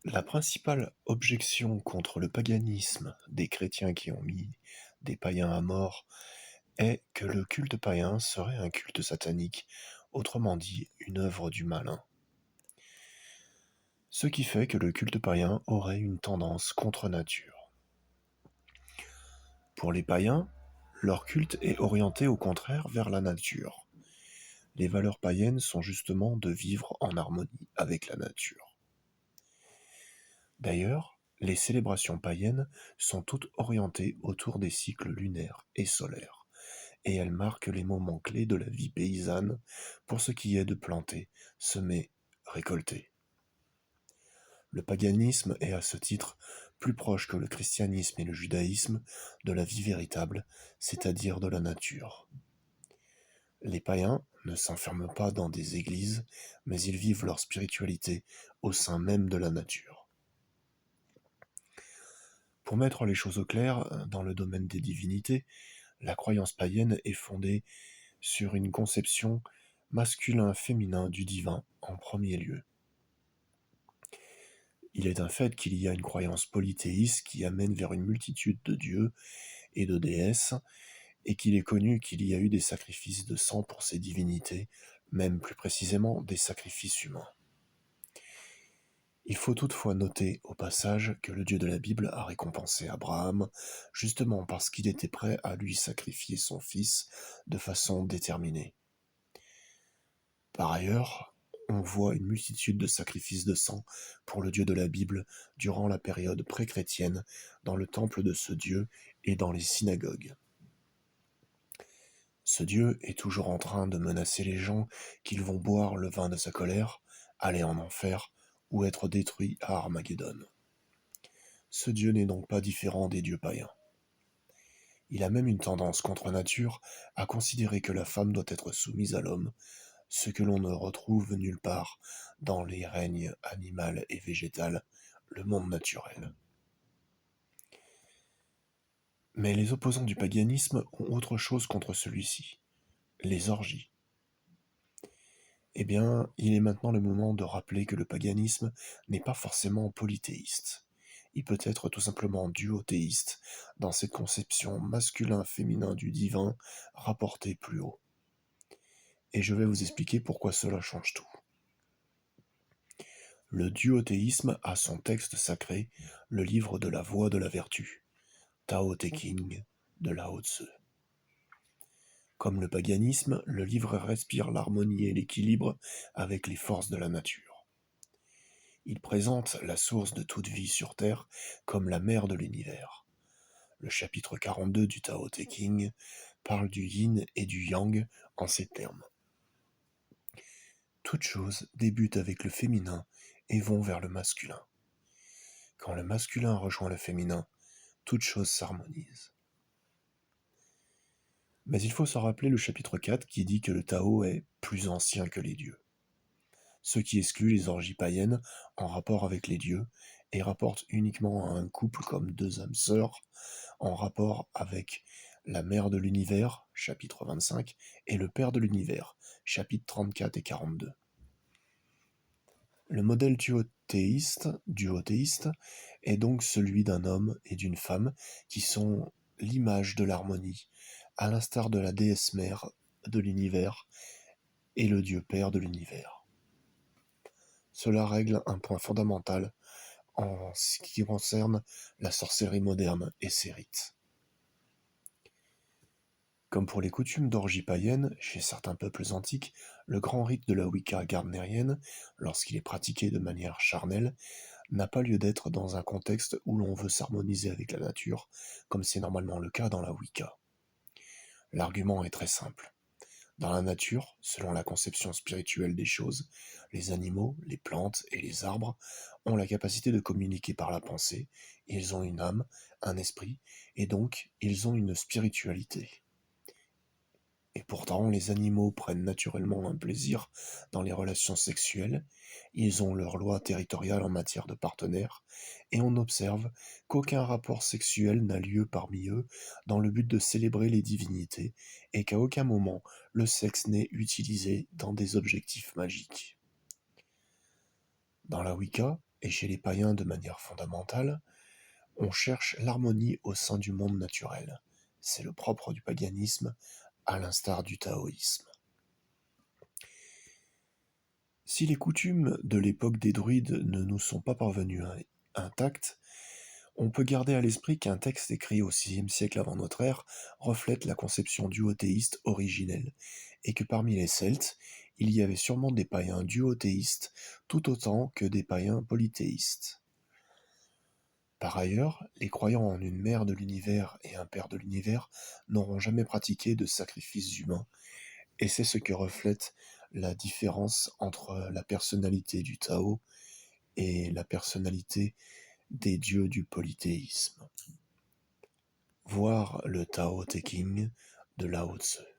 La principale objection contre le paganisme des chrétiens qui ont mis des païens à mort est que le culte païen serait un culte satanique, autrement dit une œuvre du malin. Ce qui fait que le culte païen aurait une tendance contre nature. Pour les païens, leur culte est orienté au contraire vers la nature. Les valeurs païennes sont justement de vivre en harmonie avec la nature. D'ailleurs, les célébrations païennes sont toutes orientées autour des cycles lunaires et solaires, et elles marquent les moments clés de la vie paysanne pour ce qui est de planter, semer, récolter. Le paganisme est à ce titre plus proche que le christianisme et le judaïsme de la vie véritable, c'est-à-dire de la nature. Les païens ne s'enferment pas dans des églises, mais ils vivent leur spiritualité au sein même de la nature. Pour mettre les choses au clair, dans le domaine des divinités, la croyance païenne est fondée sur une conception masculin-féminin du divin en premier lieu. Il est un fait qu'il y a une croyance polythéiste qui amène vers une multitude de dieux et de déesses, et qu'il est connu qu'il y a eu des sacrifices de sang pour ces divinités, même plus précisément des sacrifices humains. Il faut toutefois noter au passage que le Dieu de la Bible a récompensé Abraham justement parce qu'il était prêt à lui sacrifier son fils de façon déterminée. Par ailleurs, on voit une multitude de sacrifices de sang pour le Dieu de la Bible durant la période pré-chrétienne dans le temple de ce Dieu et dans les synagogues. Ce Dieu est toujours en train de menacer les gens qu'ils vont boire le vin de sa colère, aller en enfer ou être détruits à Armageddon. Ce Dieu n'est donc pas différent des dieux païens. Il a même une tendance contre nature à considérer que la femme doit être soumise à l'homme, ce que l'on ne retrouve nulle part dans les règnes animal et végétal, le monde naturel. Mais les opposants du paganisme ont autre chose contre celui-ci, les orgies. Eh bien, il est maintenant le moment de rappeler que le paganisme n'est pas forcément polythéiste. Il peut être tout simplement duothéiste, dans cette conception masculin-féminin du divin rapportée plus haut. Et je vais vous expliquer pourquoi cela change tout. Le duothéisme a son texte sacré, le livre de la voie de la vertu, Tao Te Ching de Lao Tzu. Comme le paganisme, le livre respire l'harmonie et l'équilibre avec les forces de la nature. Il présente la source de toute vie sur Terre comme la mère de l'univers. Le chapitre 42 du Tao Te Ching parle du yin et du yang en ces termes. Toutes choses débutent avec le féminin et vont vers le masculin. Quand le masculin rejoint le féminin, toute chose s'harmonise. Mais il faut se rappeler le chapitre 4 qui dit que le Tao est plus ancien que les dieux. Ce qui exclut les orgies païennes en rapport avec les dieux et rapporte uniquement à un couple comme deux âmes sœurs en rapport avec la mère de l'univers, chapitre 25, et le père de l'univers, chapitres 34 et 42. Le modèle duothéiste est donc celui d'un homme et d'une femme qui sont l'image de l'harmonie, à l'instar de la déesse mère de l'univers et le dieu père de l'univers. Cela règle un point fondamental en ce qui concerne la sorcellerie moderne et ses rites. Comme pour les coutumes d'orgie païenne, chez certains peuples antiques, le grand rite de la Wicca gardnerienne, lorsqu'il est pratiqué de manière charnelle, n'a pas lieu d'être dans un contexte où l'on veut s'harmoniser avec la nature, comme c'est normalement le cas dans la Wicca. L'argument est très simple. Dans la nature, selon la conception spirituelle des choses, les animaux, les plantes et les arbres ont la capacité de communiquer par la pensée, ils ont une âme, un esprit, et donc ils ont une spiritualité. Et pourtant, les animaux prennent naturellement un plaisir dans les relations sexuelles, ils ont leur loi territoriale en matière de partenaires, et on observe qu'aucun rapport sexuel n'a lieu parmi eux dans le but de célébrer les divinités, et qu'à aucun moment le sexe n'est utilisé dans des objectifs magiques. Dans la Wicca, Et chez les païens, de manière fondamentale, on cherche l'harmonie au sein du monde naturel. C'est le propre du paganisme, à l'instar du taoïsme. Si les coutumes de l'époque des druides ne nous sont pas parvenues intactes, on peut garder à l'esprit qu'un texte écrit au VIe siècle avant notre ère reflète la conception duothéiste originelle, et que parmi les Celtes, il y avait sûrement des païens duothéistes tout autant que des païens polythéistes. Par ailleurs, les croyants en une mère de l'univers et un père de l'univers n'auront jamais pratiqué de sacrifices humains, et c'est ce que reflète la différence entre la personnalité du Tao et la personnalité des dieux du polythéisme. Voir le Tao Te Ching de Lao Tse.